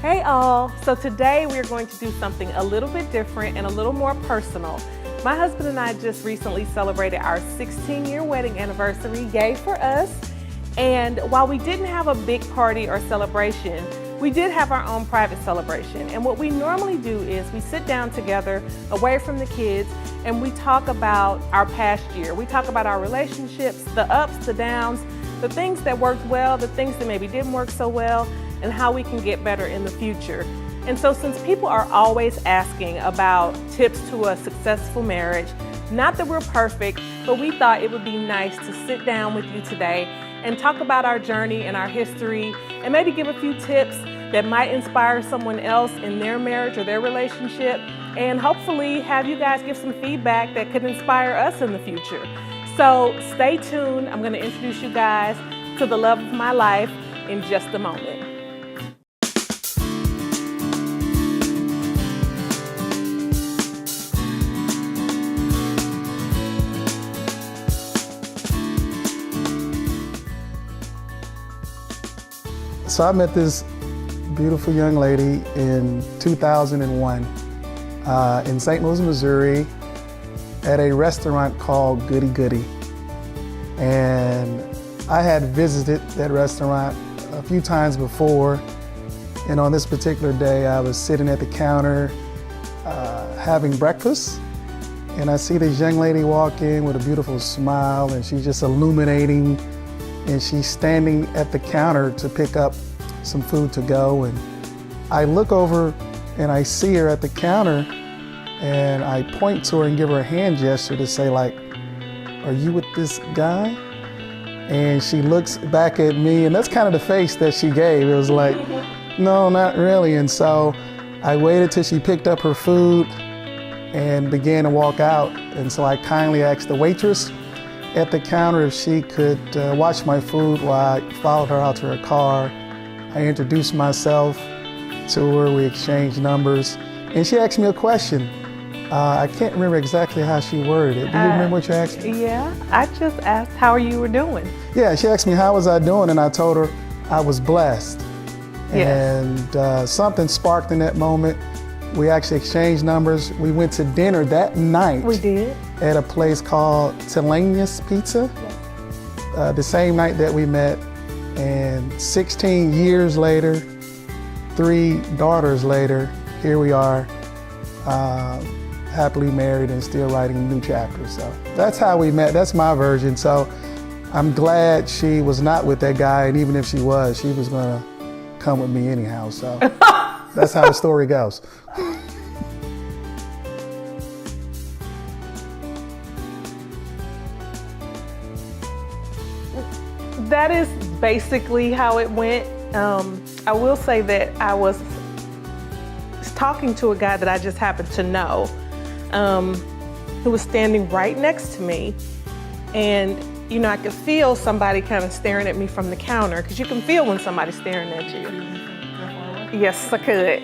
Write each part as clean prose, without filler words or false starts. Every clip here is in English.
Hey all! So today we're going to do something a little bit different and a little more personal. My husband and I just recently celebrated our 16-year wedding anniversary, yay for us. And while we didn't have a big party or celebration, we did have our own private celebration. And what we normally do is we sit down together away from the kids and we talk about our past year. We talk about our relationships, the ups, the downs, the things that worked well, the things that maybe didn't work so well, and how we can get better in the future. And so since people are always asking about tips to a successful marriage, not that we're perfect, but we thought it would be nice to sit down with you today and talk about our journey and our history and maybe give a few tips that might inspire someone else in their marriage or their relationship, and hopefully have you guys give some feedback that could inspire us in the future. So stay tuned. I'm going to introduce you guys to the love of my life in just a moment. So I met this beautiful young lady in 2001 in St. Louis, Missouri at a restaurant called Goody Goody. And I had visited that restaurant a few times before, and on this particular day I was sitting at the counter having breakfast, and I see this young lady walk in with a beautiful smile, and she's just illuminating, and she's standing at the counter to pick up some food to go. And I look over and I see her at the counter, and I point to her and give her a hand gesture to say, like, "Are you with this guy?" And she looks back at me, and that's kind of the face that she gave. It was like, no, not really. And so I waited till she picked up her food and began to walk out. And so I kindly asked the waitress at the counter if she could watch my food while I followed her out to her car. I introduced myself to her, we exchanged numbers, and she asked me a question. I can't remember exactly how she worded it. Do you remember what you asked me? Yeah, I just asked how you were doing. Yeah, she asked me how was I doing, and I told her I was blessed. Yes. And something sparked in that moment. We actually exchanged numbers. We went to dinner that night. We did. At a place called Telanius Pizza. Yes. The same night that we met. And 16 years later, 3 daughters later, here we are, happily married and still writing new chapters. So that's how we met. That's my version. So I'm glad she was not with that guy, and even if she was gonna come with me anyhow. So that's how the story goes. That is basically how it went. I will say that I was talking to a guy that I just happened to know, who was standing right next to me. And, you know, I could feel somebody kind of staring at me from the counter, because you can feel when somebody's staring at you. Yes, I could.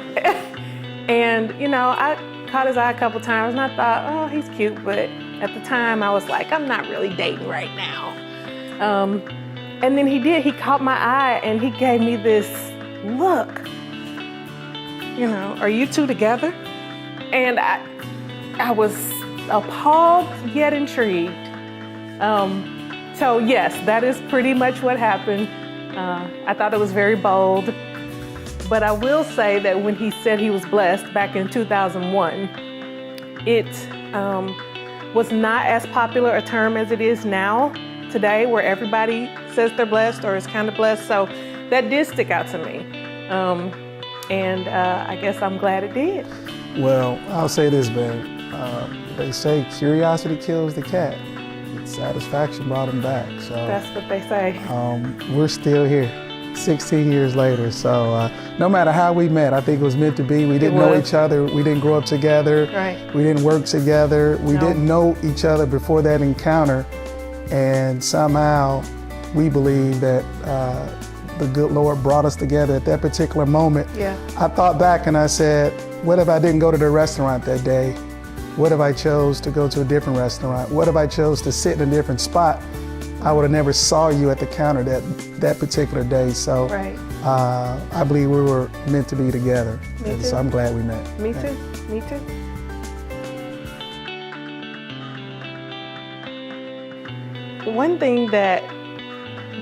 And, you know, I caught his eye a couple times and I thought, oh, he's cute. But at the time I was like, I'm not really dating right now. And then he caught my eye and he gave me this look, you know, are you two together? And I was appalled yet intrigued. So yes, that is pretty much what happened. I thought it was very bold, but I will say that when he said he was blessed back in 2001, it was not as popular a term as it is now today, where everybody says they're blessed or is kind of blessed. So that did stick out to me. And I guess I'm glad it did. Well, I'll say this, babe. They say curiosity kills the cat. Satisfaction brought him back. So that's what they say. We're still here 16 years later. So no matter how we met, I think it was meant to be. We didn't know each other. We didn't grow up together. Right. We didn't work together. We didn't know each other before that encounter. And somehow we believe that the good Lord brought us together at that particular moment. Yeah. I thought back and I said, what if I didn't go to the restaurant that day? What if I chose to go to a different restaurant? What if I chose to sit in a different spot? I would have never saw you at the counter that particular day. So right. I believe we were meant to be together. Me And too. so I'm glad we met. Me Yeah. too. Me too. One thing that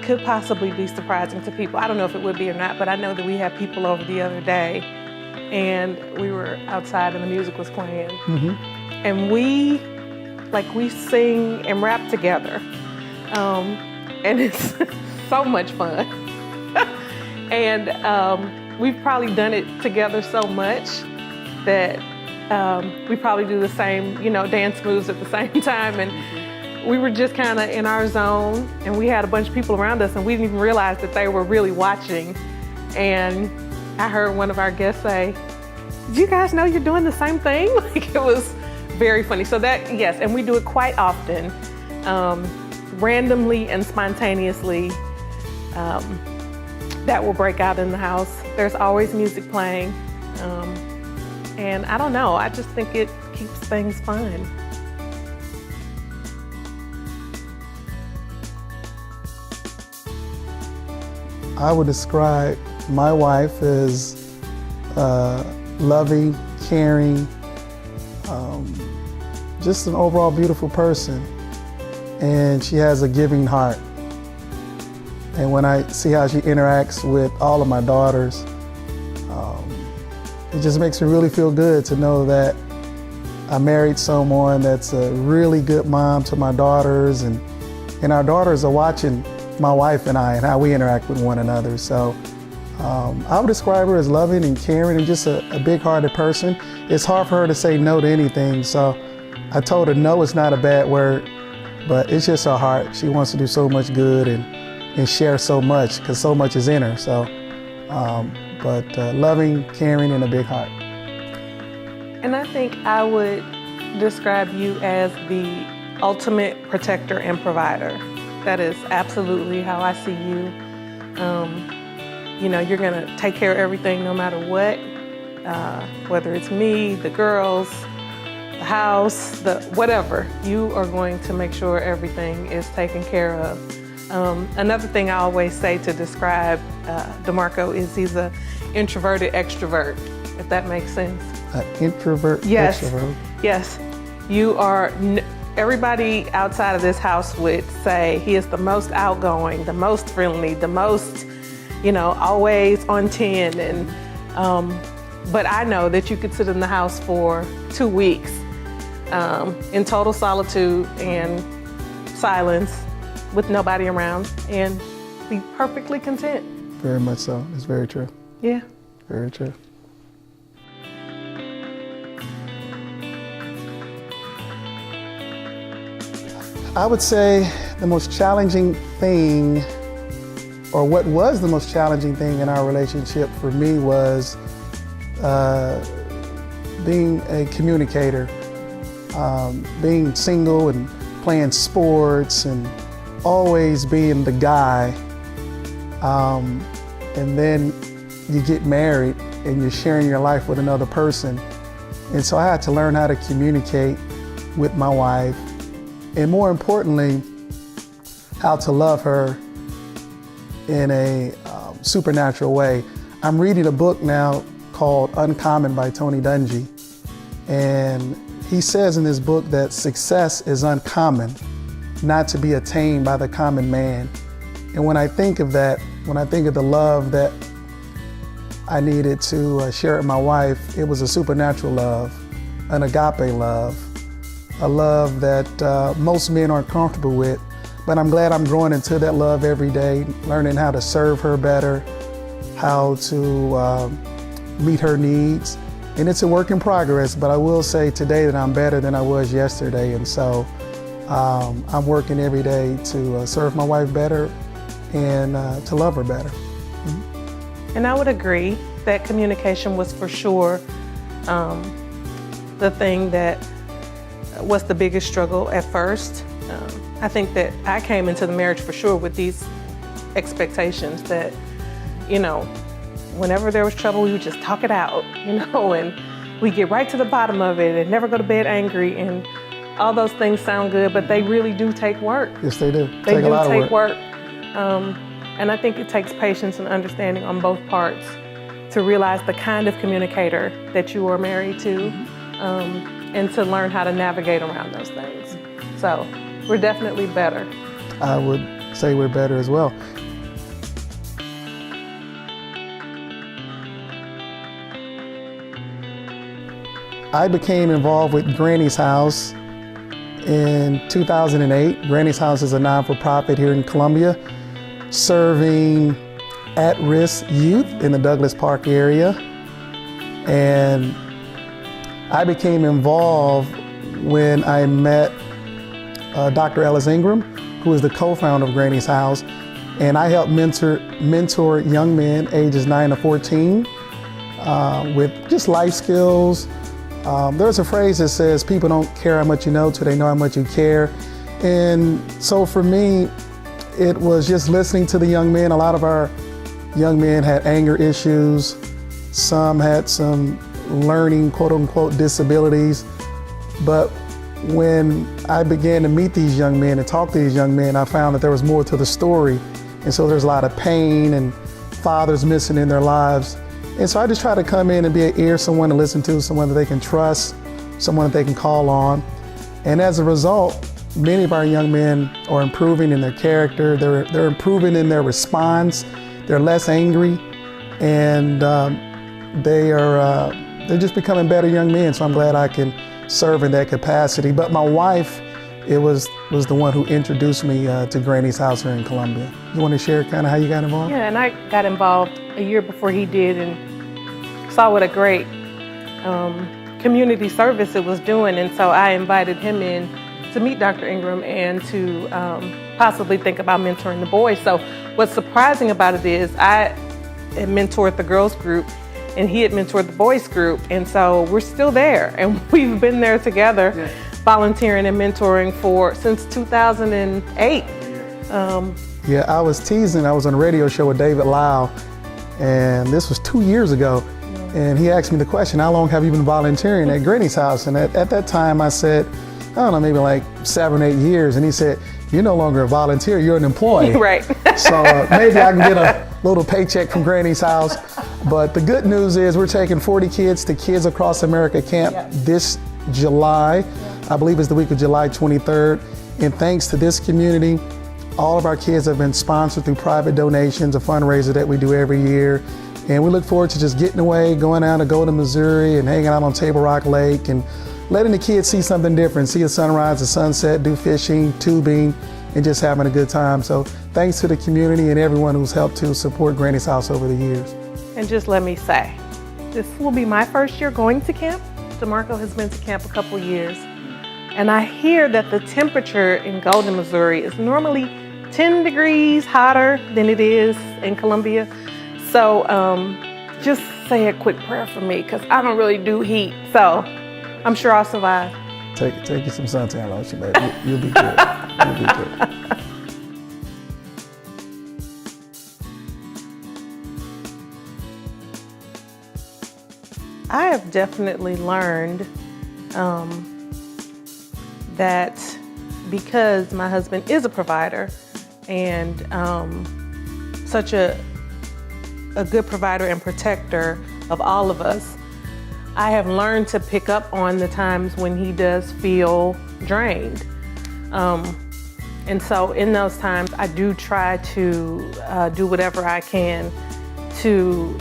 could possibly be surprising to people, I don't know if it would be or not, but I know that we had people over the other day and we were outside and the music was playing. And we sing and rap together. And it's so much fun. And we've probably done it together so much that we probably do the same, dance moves at the same time. And we were just kind of in our zone, and we had a bunch of people around us, and we didn't even realize that they were really watching. And I heard one of our guests say, "Did you guys know you're doing the same thing?" Like, it was very funny. So that, yes, and we do it quite often, randomly and spontaneously. That will break out in the house. There's always music playing. And I don't know, I just think it keeps things fun. I would describe my wife as loving, caring, just an overall beautiful person. And she has a giving heart. And when I see how she interacts with all of my daughters, it just makes me really feel good to know that I married someone that's a really good mom to my daughters, and our daughters are watching my wife and I and how we interact with one another. So I would describe her as loving and caring and just a big-hearted person. It's hard for her to say no to anything, so I told her no is not a bad word, but it's just her heart. She wants to do so much good and share so much, because so much is in her. So, but loving, caring, and a big heart. And I think I would describe you as the ultimate protector and provider. That is absolutely how I see you. You're gonna take care of everything no matter what, whether it's me, the girls, the house, whatever. You are going to make sure everything is taken care of. Another thing I always say to describe DeMarco is he's an introverted extrovert, if that makes sense. An introvert, Yes. extrovert. Yes, you are. Everybody outside of this house would say he is the most outgoing, the most friendly, the most, always on 10. And but I know that you could sit in the house for 2 weeks in total solitude and silence, with nobody around, and be perfectly content. Very much so. It's very true. Yeah. Very true. I would say the most challenging thing, or what was the most challenging thing in our relationship for me, was being a communicator, being single and playing sports and always being the guy, and then you get married and you're sharing your life with another person. And so I had to learn how to communicate with my wife, and more importantly, how to love her in a supernatural way. I'm reading a book now called Uncommon by Tony Dungy, and he says in this book that success is uncommon, not to be attained by the common man. And when I think of that, when I think of the love that I needed to share with my wife, it was a supernatural love, an agape love, a love that most men aren't comfortable with. But I'm glad I'm growing into that love every day, learning how to serve her better, how to meet her needs. And it's a work in progress, but I will say today that I'm better than I was yesterday. And so I'm working every day to serve my wife better and to love her better. Mm-hmm. And I would agree that communication was for sure the thing that was the biggest struggle at first. I think that I came into the marriage for sure with these expectations that, whenever there was trouble, we would just talk it out, and we get right to the bottom of it and never go to bed angry. And all those things sound good, but they really do take work. Yes, they do. They take do a lot take of work. And I think it takes patience and understanding on both parts to realize the kind of communicator that you are married to, and to learn how to navigate around those things. So we're definitely better. I would say we're better as well. I became involved with Granny's House in 2008. Granny's House is a non-for-profit here in Columbia, serving at-risk youth in the Douglas Park area. And I became involved when I met Dr. Ellis Ingram, who is the co-founder of Granny's House. And I helped mentor young men ages 9 to 14 with just life skills. There's a phrase that says, people don't care how much you know till they know how much you care. And so for me, it was just listening to the young men. A lot of our young men had anger issues. Some had some learning, quote unquote, disabilities. But when I began to meet these young men and talk to these young men, I found that there was more to the story. And so there's a lot of pain and fathers missing in their lives. And so I just try to come in and be an ear, someone to listen to, someone that they can trust, someone that they can call on. And as a result, many of our young men are improving in their character. They're improving in their response. They're less angry, and they're just becoming better young men. So I'm glad I can serve in that capacity. But my wife, it was the one who introduced me to Granny's House here in Columbia. You want to share kind of how you got involved? Yeah, and I got involved a year before he did, and saw what a great community service it was doing. And so I invited him in to meet Dr. Ingram and to possibly think about mentoring the boys. So what's surprising about it is I had mentored the girls group and he had mentored the boys group. And so we're still there, and we've been there together, volunteering and mentoring since 2008. Yeah, I was teasing. I was on a radio show with David Lau, and this was 2 years ago. And he asked me the question, how long have you been volunteering at Granny's House? And at that time I said, I don't know, maybe like 7 or 8 years. And he said, you're no longer a volunteer, you're an employee. Right. So maybe I can get a little paycheck from Granny's House. But the good news is we're taking 40 kids to Kids Across America Camp this July. I believe it's the week of July 23rd. And thanks to this community, all of our kids have been sponsored through private donations, a fundraiser that we do every year. And we look forward to just getting away, going down to Golden, Missouri, and hanging out on Table Rock Lake and letting the kids see something different, see a sunrise, a sunset, do fishing, tubing, and just having a good time. So thanks to the community and everyone who's helped to support Granny's House over the years. And just let me say, this will be my first year going to camp. DeMarco has been to camp a couple years. And I hear that the temperature in Golden, Missouri is normally 10 degrees hotter than it is in Columbia. So just say a quick prayer for me, because I don't really do heat. So I'm sure I'll survive. Take you some suntan lotion, baby. You'll be good. You'll be good. I have definitely learned that because my husband is a provider and such a good provider and protector of all of us, I have learned to pick up on the times when he does feel drained. And so in those times, I do try to do whatever I can to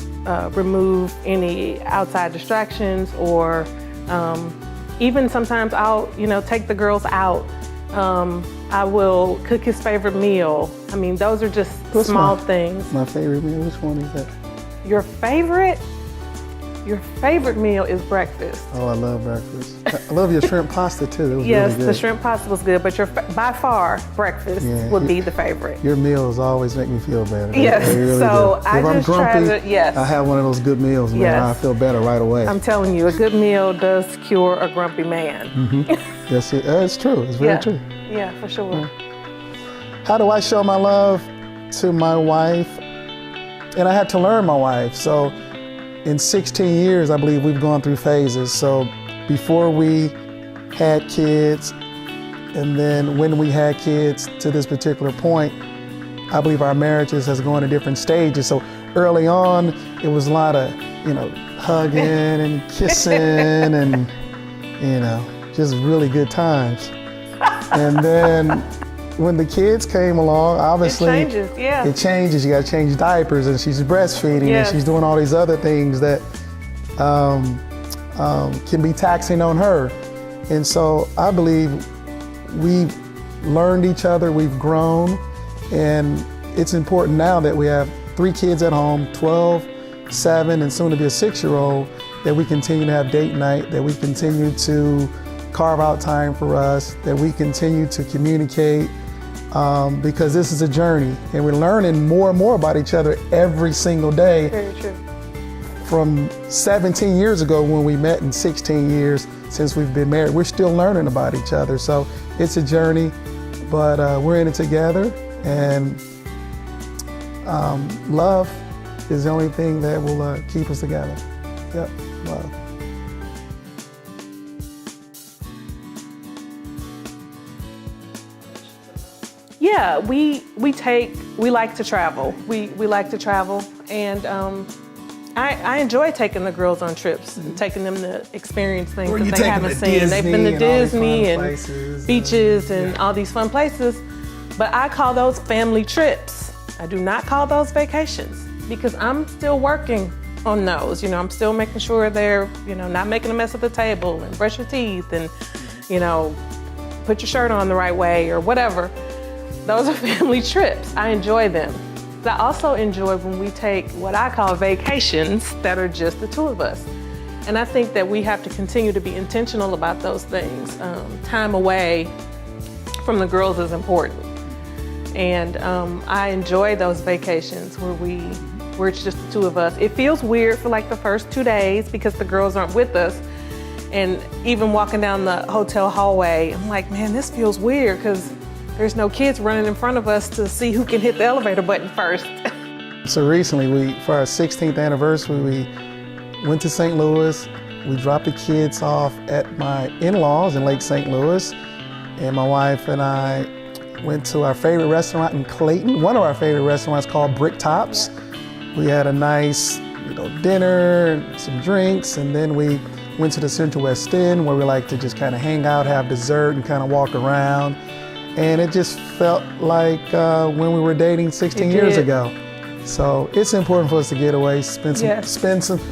remove any outside distractions, or even sometimes I'll, take the girls out. I will cook his favorite meal. I mean, those are just small things. My favorite meal, which one is that? Your favorite meal is breakfast. Oh, I love breakfast. I love your shrimp pasta too. It was Yes, really good. the shrimp pasta was good, but by far, breakfast would be the favorite. Your meals always make me feel better. Yes, They really so do. I if I'm just try grumpy, to, yes. I have one of those good meals, man. Yes. I feel better right away. I'm telling you, a good meal does cure a grumpy man. Yes, it's true. It's very true. Yeah, for sure. How do I show my love to my wife? And I had to learn my wife. So in 16 years, I believe we've gone through phases. So before we had kids, and then when we had kids to this particular point, I believe our marriages has gone to different stages. So early on, it was a lot of, hugging and kissing and, just really good times. And then when the kids came along, obviously It changes, yeah. it changes. You got to change diapers, and she's breastfeeding, Yes. and she's doing all these other things that can be taxing on her. And so I believe we've learned each other, we've grown, and it's important now that we have 3 kids at home, 12, 7, and soon to be a 6-year-old, that we continue to have date night, that we continue to carve out time for us, that we continue to communicate, because this is a journey, and we're learning more and more about each other every single day. Very true. From 17 years ago when we met, and 16 years since we've been married, we're still learning about each other. So it's a journey, but we're in it together, and love is the only thing that will keep us together. Yep, love. Yeah, we like to travel. We like to travel, and I enjoy taking the girls on trips and taking them to experience things that they haven't seen. They've been to Disney and beaches and all these fun places, but I call those family trips. I do not call those vacations, because I'm still working on those. I'm still making sure they're, not making a mess at the table, and brush your teeth, and, put your shirt on the right way or whatever. Those are family trips. I enjoy them. I also enjoy when we take what I call vacations that are just the 2 of us. And I think that we have to continue to be intentional about those things. Time away from the girls is important. And I enjoy those vacations where it's just the 2 of us. It feels weird for like the first 2 days because the girls aren't with us. And even walking down the hotel hallway, I'm like, man, this feels weird, because there's no kids running in front of us to see who can hit the elevator button first. So recently, for our 16th anniversary, we went to St. Louis. We dropped the kids off at my in-laws in Lake St. Louis. And my wife and I went to our favorite restaurant in Clayton, one of our favorite restaurants, called Brick Tops. We had a nice dinner, some drinks, and then we went to the Central West End, where we like to just kind of hang out, have dessert, and kind of walk around. And it just felt like when we were dating 16 years ago. So it's important for us to get away,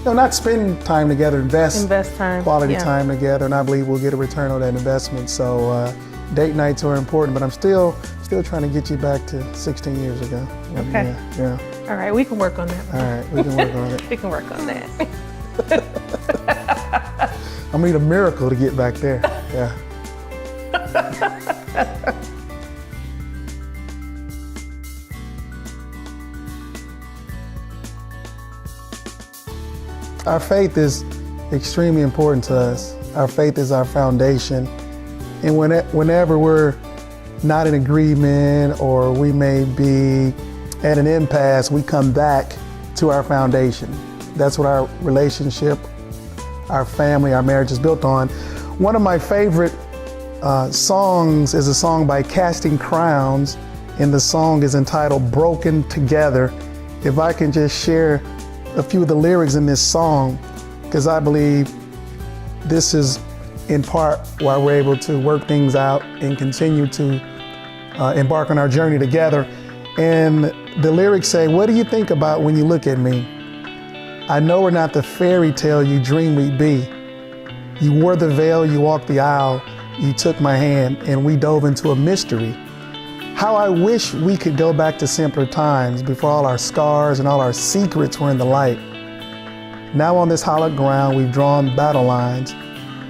not spend time together, invest time, quality time together, and I believe we'll get a return on that investment. So date nights are important, but I'm still trying to get you back to 16 years ago. Okay. Yeah. All right, we can work on that. All right, we can work on it. We can work on that. I'm gonna need a miracle to get back there. Yeah. Our faith is extremely important to us. Our faith is our foundation. And whenever we're not in agreement, or we may be at an impasse, we come back to our foundation. That's what our relationship, our family, our marriage is built on. One of my favorite songs is a song by Casting Crowns, and the song is entitled Broken Together. If I can just share a few of the lyrics in this song, because I believe this is in part why we're able to work things out and continue to embark on our journey together. And the lyrics say, "What do you think about when you look at me? I know we're not the fairy tale you dream we'd be. You wore the veil, you walked the aisle, you took my hand, and we dove into a mystery. How I wish we could go back to simpler times before all our scars and all our secrets were in the light. Now on this hallowed ground, we've drawn battle lines.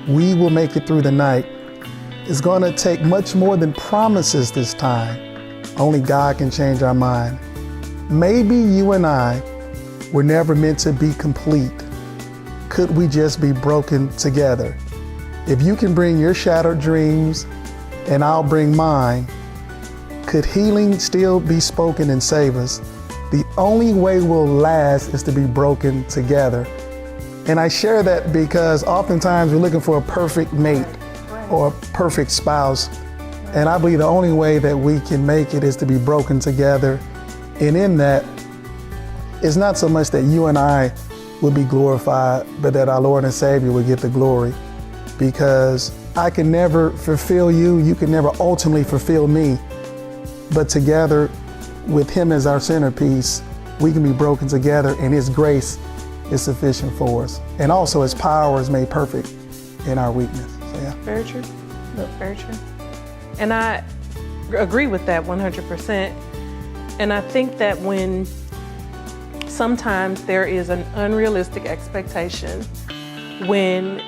We will make it through the night. It's going to take much more than promises this time. Only God can change our mind. Maybe you and I were never meant to be complete. Could we just be broken together? If you can bring your shattered dreams and I'll bring mine, could healing still be spoken and save us? The only way we'll last is to be broken together." And I share that because oftentimes we're looking for a perfect mate or a perfect spouse. And I believe the only way that we can make it is to be broken together And in that, it's not so much that you and I would be glorified, but that our Lord and Savior would get the glory. Because I can never fulfill you, you can never ultimately fulfill me. But together, with Him as our centerpiece, we can be broken together, and His grace is sufficient for us. And also His power is made perfect in our weakness. So, yeah. Very true. Very true. And I agree with that 100%. And I think that when sometimes there is an unrealistic expectation when,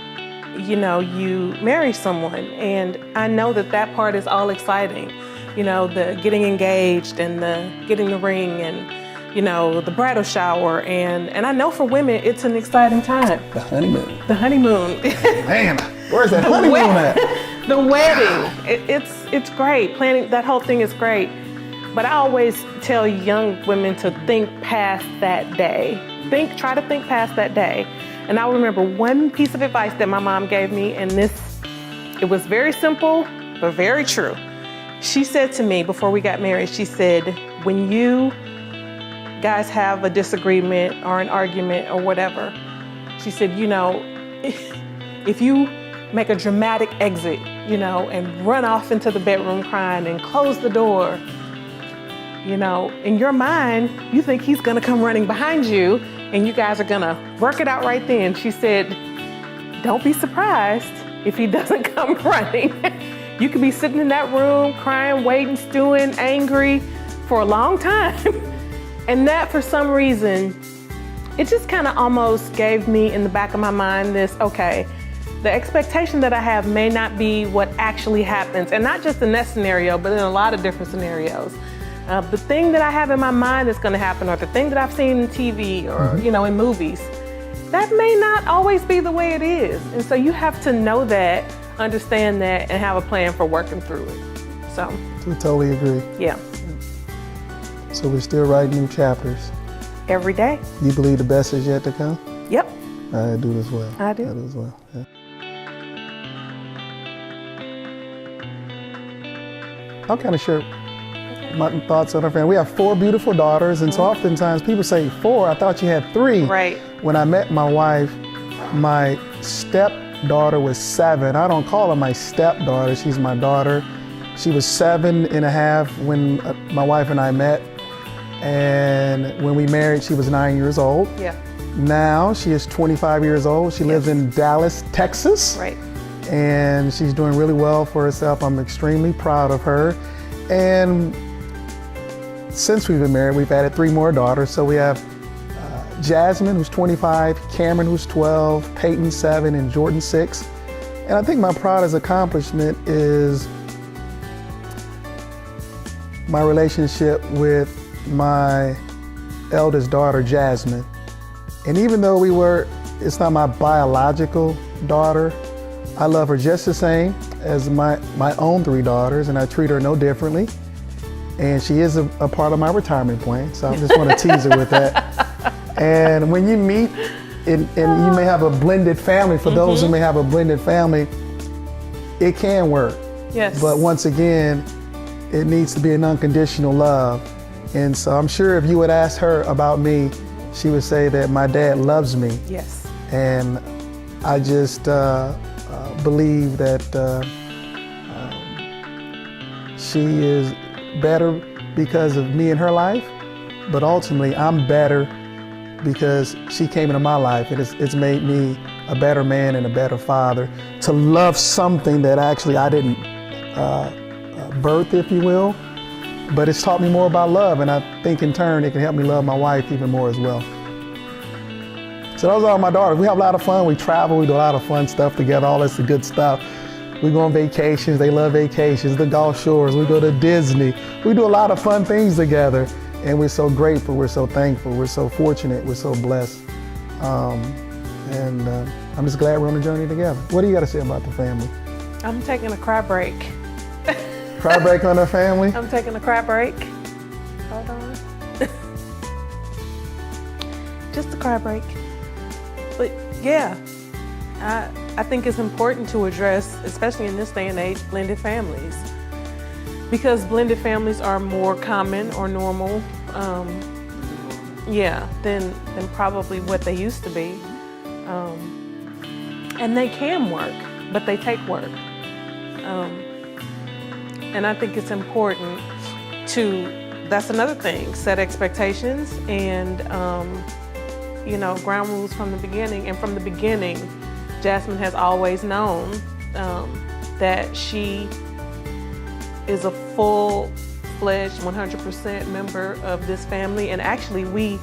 you know, you marry someone, and I know that that part is all exciting. You know, the getting engaged and the getting the ring and, you know, the bridal shower. And I know for women, it's an exciting time. The honeymoon. The honeymoon. Man, where's that honeymoon at? The wedding. It's great. Planning, that whole thing is great. But I always tell young women to think past that day. Try to think past that day. And I remember one piece of advice that my mom gave me, and it was very simple, but very true. She said to me before we got married, she said, when you guys have a disagreement or an argument or whatever, she said, you know, if you make a dramatic exit, you know, and run off into the bedroom crying and close the door, you know, in your mind, you think he's gonna come running behind you and you guys are gonna work it out right then. She said, don't be surprised if he doesn't come running. You could be sitting in that room crying, waiting, stewing, angry for a long time. And that, for some reason, it just kind of almost gave me in the back of my mind this, okay, the expectation that I have may not be what actually happens. And not just in that scenario, but in a lot of different scenarios. The thing that I have in my mind that's gonna happen, or the thing that I've seen in TV or, you know, in movies, that may not always be the way it is. And so you have to know that, understand that, and have a plan for working through it. So. We totally agree. Yeah. So we're still writing new chapters. Every day. You believe the best is yet to come? Yep. I do as well. I do. I do as well, yeah. I'll kind of share my thoughts on our family. We have 4 beautiful daughters, and so oftentimes people say 4, I thought you had 3. Right. When I met my wife, my stepdaughter was 7. I don't call her my stepdaughter, she's my daughter. She was 7 and a half when my wife and I met. And when we married, she was 9 years old. Yeah. Now she is 25 years old. She lives in Dallas, Texas. Right. And she's doing really well for herself. I'm extremely proud of her. And since we've been married, we've added 3 more daughters. So we have Jasmine, who's 25, Cameron, who's 12, Peyton, 7, and Jordan, 6. And I think my proudest accomplishment is my relationship with my eldest daughter, Jasmine. And even though it's not my biological daughter, I love her just the same as my own 3 daughters, and I treat her no differently. And she is a part of my retirement plan, so I just want to tease her with that. And when you meet, and you may have a blended family, for those who may have a blended family, it can work. Yes. But once again, it needs to be an unconditional love. And so I'm sure if you would ask her about me, she would say that my dad loves me. Yes. And I just believe that she is better because of me in her life, but ultimately I'm better because she came into my life, and it's made me a better man and a better father to love something that actually I didn't birth, if you will, but it's taught me more about love, and I think in turn it can help me love my wife even more as well. So those are my daughters. We have a lot of fun. We travel. We do a lot of fun stuff together. All this good stuff. We go on vacations. They love vacations. The Gulf Shores. We go to Disney. We do a lot of fun things together. And we're so grateful. We're so thankful. We're so fortunate. We're so blessed. And I'm just glad we're on the journey together. What do you got to say about the family? I'm taking a cry break. Cry break on the family? I'm taking a cry break. Hold on. Just a cry break. But yeah, I think it's important to address, especially in this day and age, blended families. Because blended families are more common or normal than probably what they used to be. And they can work, but they take work. And I think it's important that's another thing, set expectations and, ground rules from the beginning. And from the beginning, Jasmine has always known that she is a full-fledged 100% member of this family. And actually, we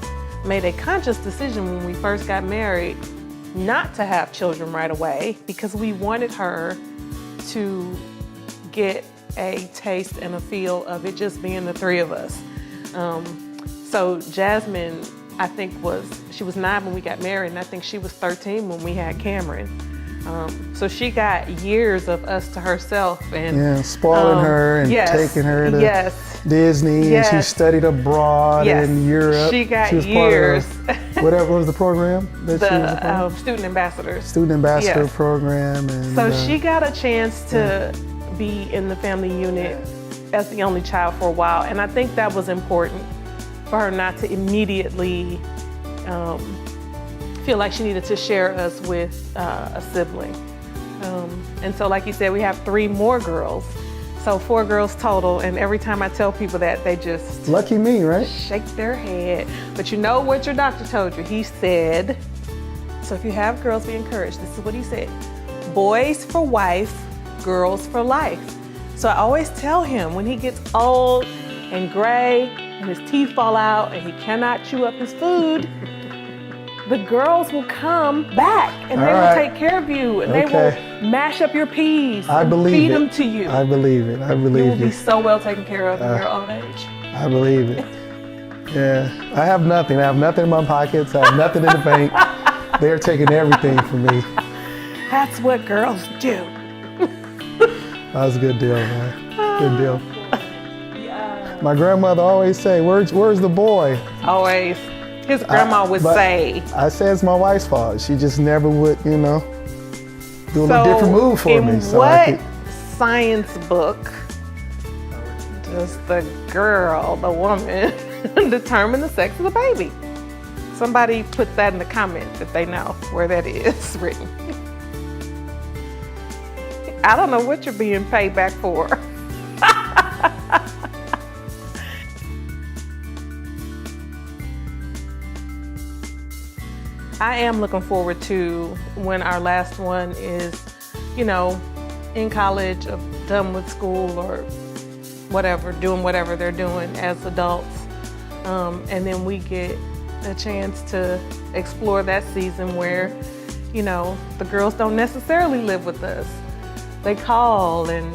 made a conscious decision when we first got married not to have children right away because we wanted her to get a taste and a feel of it just being the three of us. So Jasmine, I think she was 9 when we got married, and I think she was 13 when we had Cameron. So she got years of us to herself, and spoiling her and taking her to Disney, and she studied abroad in Europe. She got was years. Whatever was the program that she was a part of? Student ambassadors. Student ambassador program, and so she got a chance to be in the family unit as the only child for a while, and I think that was important for her not to immediately feel like she needed to share us with a sibling. And so like you said, we have 3 more girls. So 4 girls total, and every time I tell people that, they just lucky me, right? Shake their head. But you know what your doctor told you? He said, so if you have girls, be encouraged. This is what he said: boys for wife, girls for life. So I always tell him when he gets old and gray and his teeth fall out and he cannot chew up his food, the girls will come back and they will take care of you and they will mash up your peas and feed them to you. I believe it. I believe you. You will be so well taken care of in your old age. I believe it. Yeah, I have nothing. I have nothing in my pockets. I have nothing in the bank. They're taking everything from me. That's what girls do. That was a good deal, man. Good deal. My grandmother always say, where's the boy? Always. His grandma would say. I say it's my wife's fault. She just never would, do a little different move for me. So what science book does the girl, the woman, determine the sex of the baby? Somebody put that in the comments if they know where that is written. I don't know what you're being paid back for. I am looking forward to when our last one is, in college, or done with school or whatever, doing whatever they're doing as adults. And then we get a chance to explore that season where, the girls don't necessarily live with us. They call and,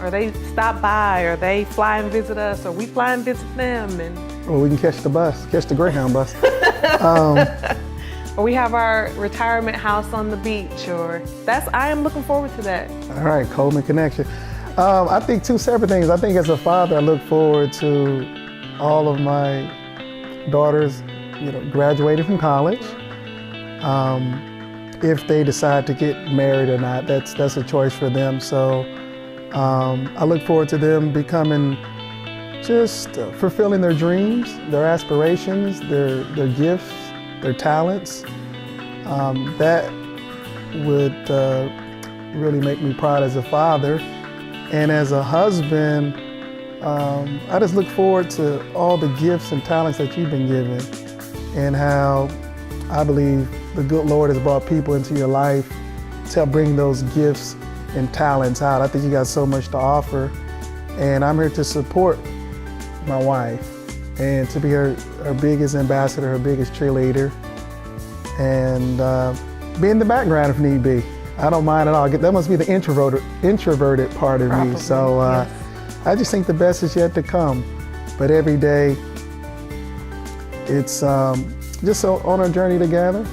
or they stop by, or they fly and visit us, or we fly and visit them. Or we can catch the Greyhound bus. Or we have our retirement house on the beach, I am looking forward to that. All right, Coleman Connection. I think 2 separate things. I think as a father, I look forward to all of my daughters, graduating from college. If they decide to get married or not, that's a choice for them. So I look forward to them becoming just fulfilling their dreams, their aspirations, their gifts, their talents. That would really make me proud as a father. And as a husband, I just look forward to all the gifts and talents that you've been given, and how I believe the good Lord has brought people into your life to help bring those gifts and talents out. I think you got so much to offer, and I'm here to support my wife and to be her biggest ambassador, her biggest cheerleader, and be in the background if need be. I don't mind at all. That must be the introverted part of me. So I just think the best is yet to come. But every day, it's just on our journey together,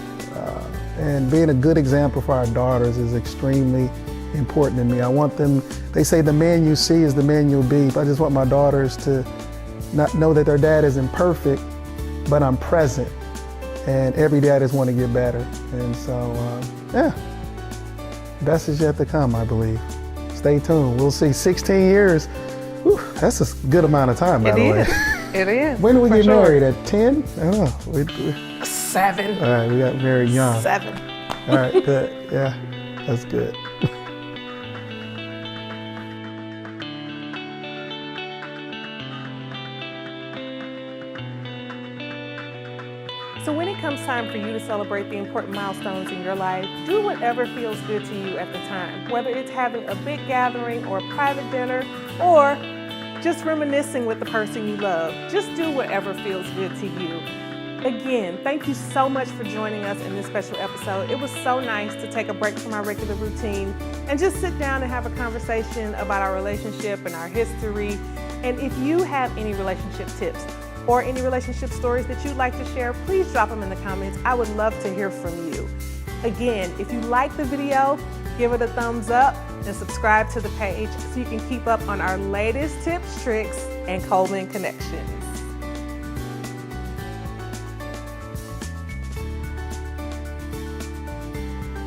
and being a good example for our daughters is extremely important to me. I want them, they say the man you see is the man you'll be, but I just want my daughters to not know that their dad isn't perfect, but I'm present. And every day I just want to get better. And so, best is yet to come, I believe. Stay tuned. We'll see. 16 years, whew, that's a good amount of time, by the way. It is. When did we for get sure. married? At 10? Oh, 7. all right, we got married young. 7. All right, good. Yeah, that's good. So when it comes time for you to celebrate the important milestones in your life, do whatever feels good to you at the time, whether it's having a big gathering or a private dinner, or just reminiscing with the person you love. Just do whatever feels good to you. Again, thank you so much for joining us in this special episode. It was so nice to take a break from our regular routine and just sit down and have a conversation about our relationship and our history. And if you have any relationship tips or any relationship stories that you'd like to share, please drop them in the comments. I would love to hear from you. Again, if you like the video, give it a thumbs up and subscribe to the page so you can keep up on our latest tips, tricks, and Coleman Connection.